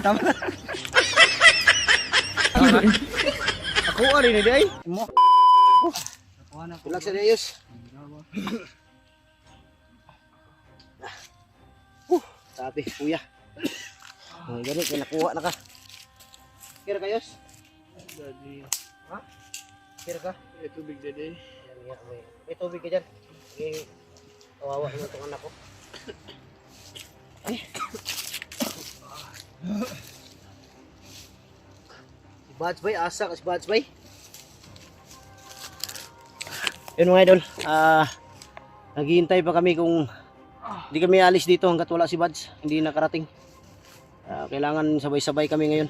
Tama. Ako ari ni day. Mo. Relax sa Diyos. Sabi, kuya. Ay, ganit, may nakuha na ka. Kira kayos? Daddy. Ha? Kira ka? May tubig daddy. May tubig ka dyan. Okay. Kawawa naman itong anak ko. Ay. Si Bads Bay, asa ka si Bads Bay. Yun mga idol, naghihintay pa kami kung hindi kami alis dito hanggat wala si Bads, hindi nakarating. Kailangan sabay-sabay kami ngayon.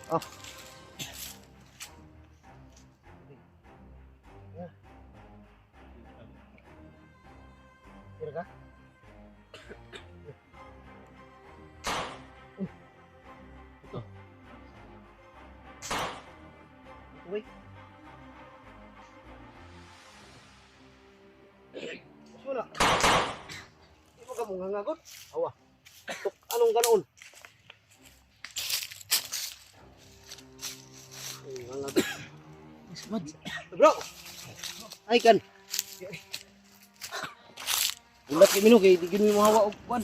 Oh. Kira ka? Ito. Uy. Wala. Di ba ka mong hangagot? Awa. Anong ganoon? Hangagot. Bro! Ay kan. Ulat kay mino kay di gid mo hawa og kwan.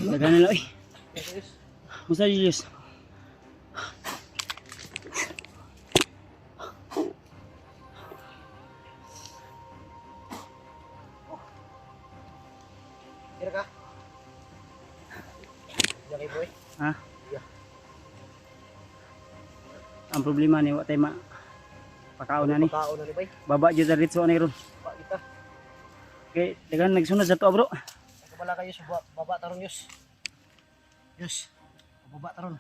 Dagan nila eh. Musta Julius? Kira ka? Jaki boy. Ha? Yeah. Ang problema ni wa tay ma pakaon na ni. Pakaon na ni bay. Baba jud diretso ani ron. Pa kita. Kay dagan nagsunod sa to bro. Kabala kayo sa baba taron yus. Yus. Baba taron.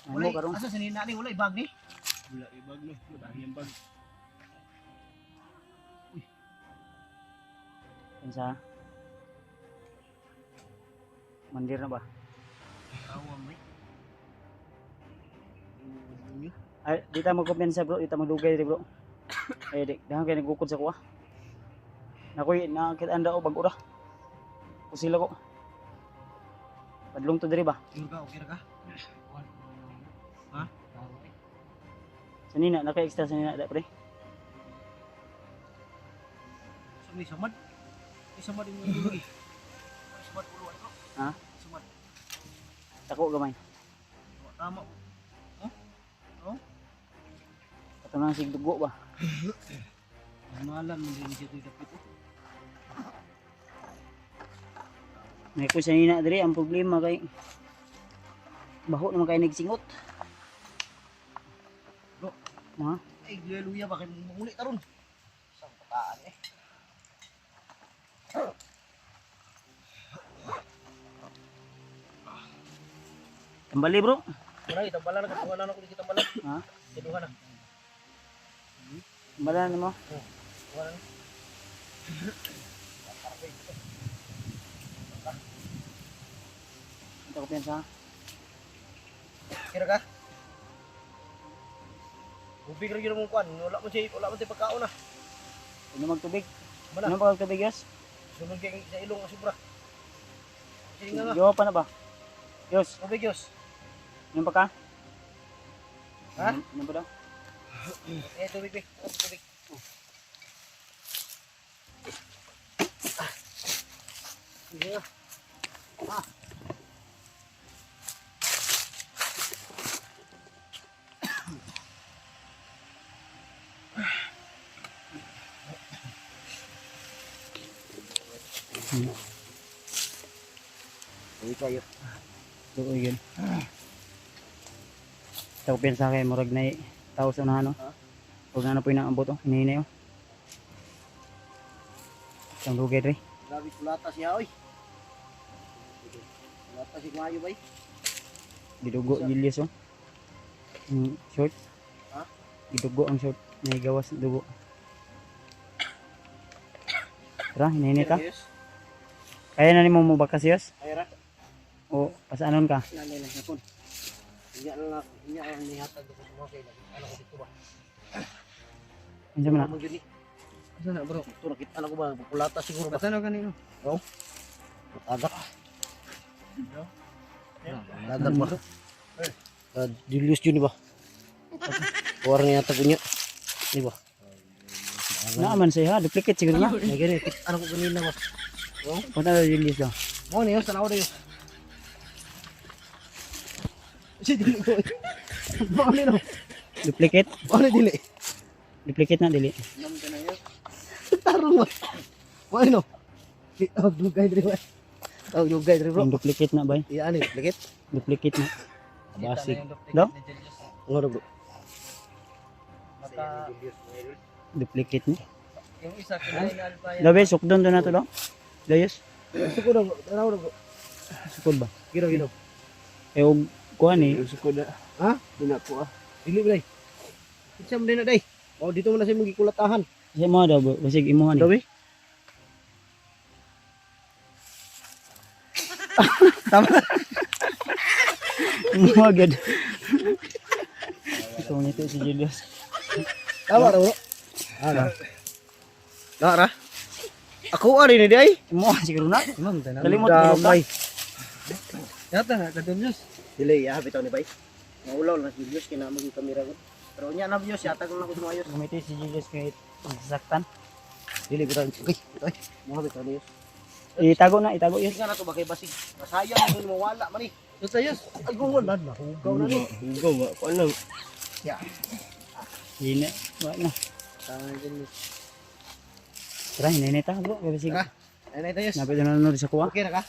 Ano karon? Asa sa nina ni wala ibag ni? Wala ibag no. Wala yung bag. Sa mandir na ba? Awam bay. Ay, di ta magkumpensa bro, di ta magdugay di bro. Eh, di, dahan kayo nagukod sa kuha. Nakoy, nakakita o bag-ura. Kusila ko. Padlong to diri ba? Okay ra ka? Ha? Sanina, naka-extra sanina da pre. Sumi samad. Samad din mo lagi. Samad uluan bro. Ha? Samad. Tako gamay. Tama. Oh? Ato nang sigdugo ba? Malan mo din dito dapit. May ko sanina diri ang problema kay baho naman kay nagsingot. Bro, Ha? ay haleluya ba kay muli taron. Sang pataan eh. Tambali bro. Wala itambalan na wala na ko dito tambalan. Ha? Kiduha na. Tambalan mo. Wala na. Ito ko pensa. Kira ka? Ubig ra gyud mong kwan, wala man siya pagkaon na. Ano magtubig? Mana? Ano magtubig yes? Sunod kay sa ilong ang sobra. Sige nga. Yo pa na ba? Yos, Ubig yos. yung pa ka? Ha? Ano ba daw? Tubig. Tubig. Sige nga. Uy kayo. Tuloy yun. Ito ko pensa kay murag na tao sa unahan no? Huwag na po yung naambot oh. Hinihina yun. Isang lugay rin. Grabe kulata siya oy. Kulata si Mayo bay. Gidugo Julius oh. Short. Ha? Gidugo ang short. May gawas dugo. Tara, hinihina ka. Kaya na ni mo bakas yos? Ayra. O pasaanon ka? Nanay na hapon. Inya ang nihatag ko sa mga kailan. Ano ko dito ba? Ano man na? Mo gyud ni. Asa na bro? Ito nakita na ko ba pulata siguro ba. Basta na kanino. Agak. Agak ba? Julius Jun ba? Warna yata punya. Di ba? Naaman siya ha, duplicate siguro na. Ay gani, ano ko kanina ba? Punta na release lang. Mo niyo sa lawa dayo. Si dili ko. Ba ni no? Duplicate? Ano dili? Duplicate na dili. Nam ka na yun. Tarong mo. Mo no? Dugay diri ba? Dugay diri bro. Ang duplicate na ba? Iya ani, legit. Duplicate na. Basic. Duplicate Daw? ni Julius. Ngoro bro. Maka Duplicate na. yung isa kinain na alpa yan. Dabe, sukdon doon na to daw. Dayos, Suko daw, tanaw bro. sukod ba? Gino. Eh, og kuhan eh. Gusto ko na. Ha? Dina ko ah. Dili ba day? Kitsa mo din na day. Oh, dito mo na siya magikulatahan. Kasi mo daw, basig imuhan eh. Dawi? Imuha agad. Ito nito si Julius. Tama ra bro. Ano? Nara? Ako ari ni day. Imuha siguro na. Ma'am, tanam. Kalimot mo ka. Damay. Yata na ka Julius. Dili ya bitaw ni bay. Maulaw na si Julius kina magi kamera ko. Pero nya na Julius yata kung ako sumayos. Gumiti si Julius kahit saktan. Dili bitaw. Okay. Ay, mo bitaw ni. Itago na, itago yun. Sige na to bakay basig. Masayang mo mawala man ni. Tutayos. Ay kung wala na hugaw na ni. Hugaw ba? Kuan lang. Hindi na. Wala na. Tama Julius. Tara, hinay ta bro. Kasi Tara. Ay na tayo. napit na nanonood sa kuha. Okay na ka?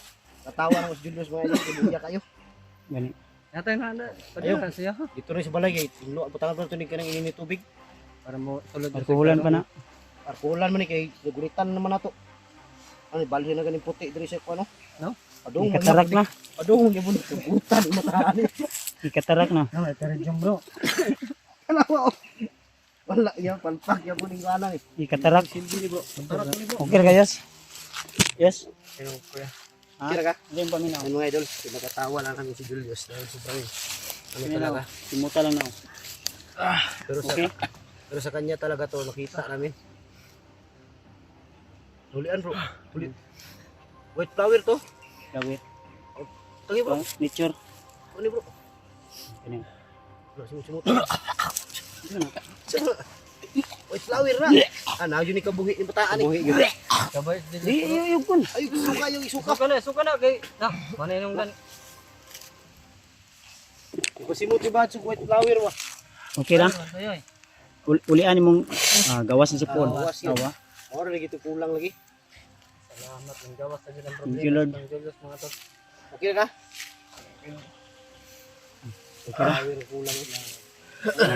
Natawa na ko si Julius mga idol. Kibuya kayo. Gani. Yata na na. Ayaw. Padala siya ha. Dito rin sa balay kay tinlo butangan pa tunig kanang init tubig. Para mo tulad Alkoholan pa na. Arkulan man ni kay guritan naman nato. Ano balhin na ganing puti diri sa kuno? No? Adong Ikatarak na. Adong gyud gutan matahan. Ikatarak na. No, ito rin yung bro. Ano mo? Wala yang palpak yang kuning lanang eh. Ikatarak. Silbi ni bro. Tarak ni bro. Okay ka, yes? Yes? Ayun ko ya. Ha? Kira ka? Hindi pa minaw. Ano mga idol? Pinakatawa lang kami si Julius dahil sobrang ano Minaw. talaga. Simuta lang na. Pero sa Okay. pero sa kanya talaga to nakita namin. Hulian bro. Huli. White flower to. Gawin. Tangi bro. Nature. Ano bro? Ganyan. Bro, simut-simut. White flower na. Ano yun ni kabuhi ni bataan ni. Kabay Di, yung kun. Ay, suka yung isuka. Suka na kay. Na, mana yung dan. Ipasimut ba sa white flower wa? Okay lang. Ayoy. Ulian mong gawas ng sipon. Gawas yun. Awa. Ora lagi to kulang lagi. Salamat ng gawas sa ang Thank you, Lord. Ng Julius mga to. Okay na ka? Okay na. Flower kulang.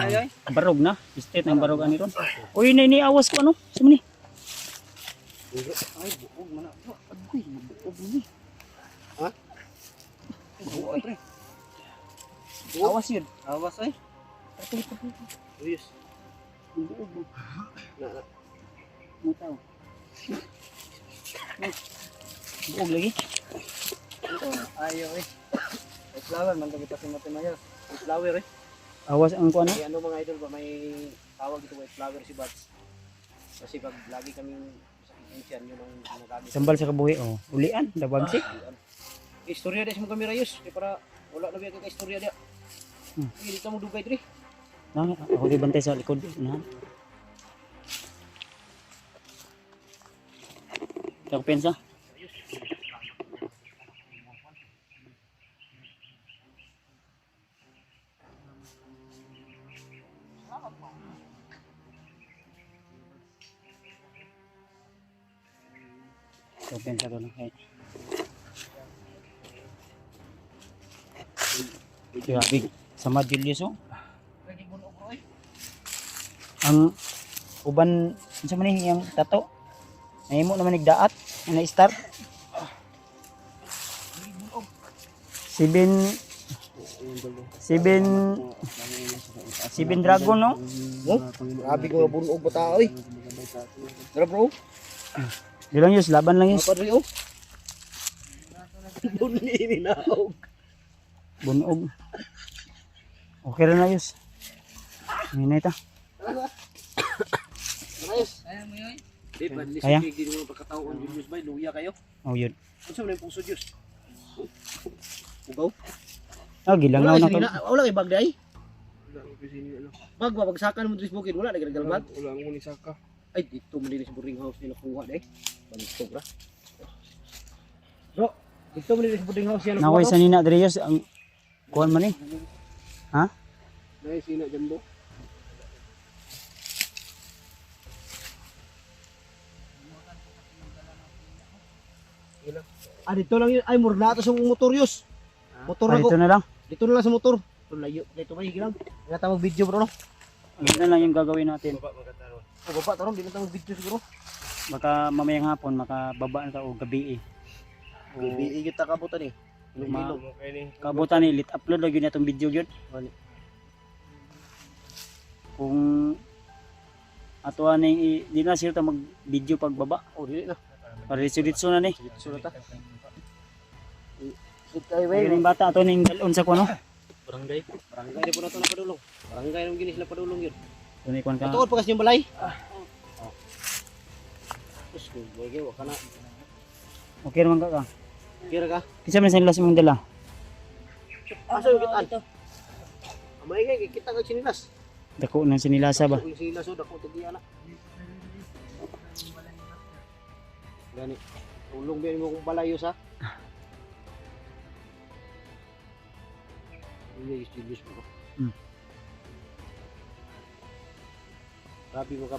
Ayoy. Barog na. State ng barog ani ron. Uy, awas ko ano? Sa ni? Ay, buog man na. Agoy, buog ni. Ha? Buog pre. Awas yun. Awas ay. Ayos. Na. Mutaw. Buog lagi. Ayo eh. Flower man kita si Matimayos. White flower eh. Awas ang kuha na. May ano mga idol ba may tawag dito white flower si Bats. Kasi pag lagi kaming sa kitchen yun ang nagamit. Sambal sa kabuhi. Oh. Ulian. Dabagsik. Istorya din sa mga kamera yus. Kaya para wala na biya ka istorya dia. Hindi ka mo dugay diri. Na, ako di bantay sa likod. Na. Ikaw pensa? Ikaw pensa ko na. Grabe. Sama Julius oh. Lagi bunog bro eh. Ang uban unsa man ni yung tato nahimo naman nigdaat na start 7 dragon no. Oh, grabe ko bunog ba tao eh. Tara bro. Di lang yus, laban lang yus. Apa diri oh. Bunni ni naog. Bunog. Okay ra na yus. Hinay ta. Ayos. Ayan mo yoy. Di ba Kaya? lisig din mo pagkataon Julius bay luya kayo. Oh, yun. Unsa man yung puso Diyos? Ugaw? Ah, gilangaw na ko. Wala kay bag day. Wala ang pisini ano. Bag ba bagsakan mo dris bukid wala na galagal bag. Wala ang muni saka. Ay dito man din sa boarding house nila kuha day. Bantog ra. Bro, dito man din sa boarding house yan. Nakoy sa nina Dres ang kuan man ni. Ha? Dai sina jambo. Ah, dito lang yun. Ay, murna ito sa motor yus. Motor Ah, na ko. dito na lang. Dito na lang sa motor. Layo. Dito ba higilang? Nga tawag video bro no? Ganito na lang yung gagawin natin. O baba, tarong. Di na tawag video siguro. Baka mamayang hapon makababaan ka o gabi eh. Biigit ta kabutan eh. Ma- Ilog-ilog. Kabutan ni lit upload lagi na itong video yun. Kung atuan ni di na sila mag video pagbaba. Oh, dili na. Para diretso na ni. Sulat ta. Sit tayo Ay way. ning bata ato ning dalon sa kuno. Barangay. Barangay di po na ito na padulong. Barangay nung ginis na padulong yun. Tuni kon ka. Ito pa kasi yung balay. Oh. Tapos kung bagay, waka na. Okay naman ka. Kira ka? Kinsa man sa nila imong dala? Asa yung kitaan? Amay kay kita ka sinilas. Dako nang sinilasa ba? Kung sinilas o dako tigiya na. Gani. Tulong ba mo kung balayo sa? Ini istilis mo. Hmm. Grabe mo ka.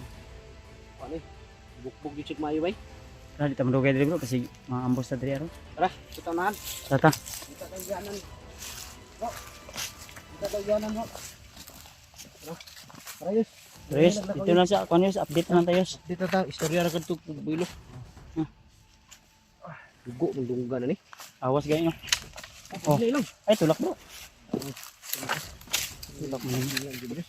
Ano eh? Bukbuk di check mayo bay. Tara dito madugay diri bro kasi maambos ta diri aron. Tara, kita nahan. Tata. Kita tayo yanan. Bro. Kita tayo yanan mo. Tara. Tara yus. Dres, ito na sa kuno update na tayo. Dito ta istorya ra kadto bilo. Dugo ng dunggan na ni. Awas ganyo. Oh. Oh. Ay tulak bro. Tulak mo ni.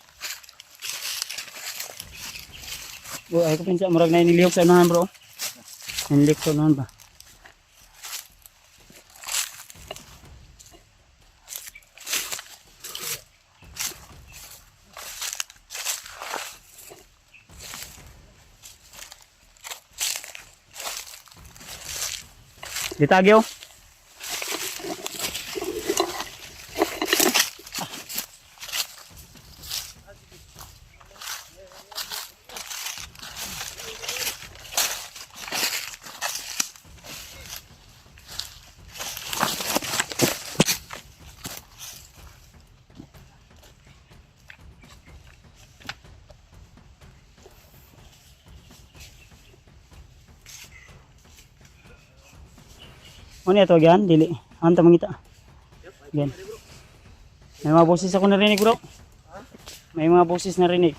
Oh, ay ko pinsa murag na inilihok sa unahan bro. Inilihok sa unahan ba? Ditagyo. Ano ito gan? Dili. Anta mangita. Gan. May mga boses ako narinig bro. May mga boses narinig.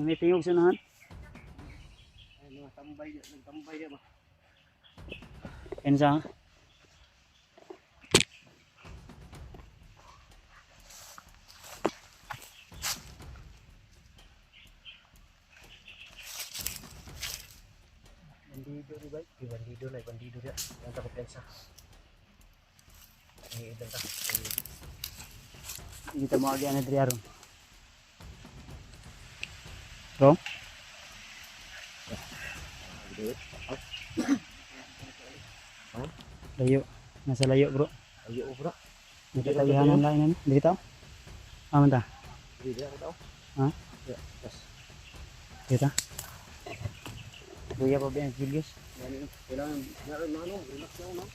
May tingog sa unahan. Ay mga tambay, nagtambay ba? Pensa. Bandido di ba? Di bandido na, bandido dia. Yang takut pensa. Ini idan tak. Kita mo agi ana diri aron. Bro, layo. Nasa layo bro. Ayo bro. Dito tagihanan lain ano? Dito. Aman ta? Di dia tahu. Ha? Ya, tas. Dito. Kuya pa ba yung Julius? Yani kailangan narin ano, relax lang no.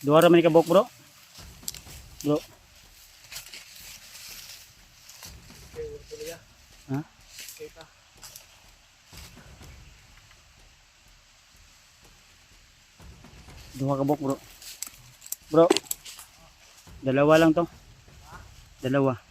Dua ra man ni kabok bro. Bro. Ha? Kita. Duha ka buk bro. Bro. Dalawa lang to. Dalawa.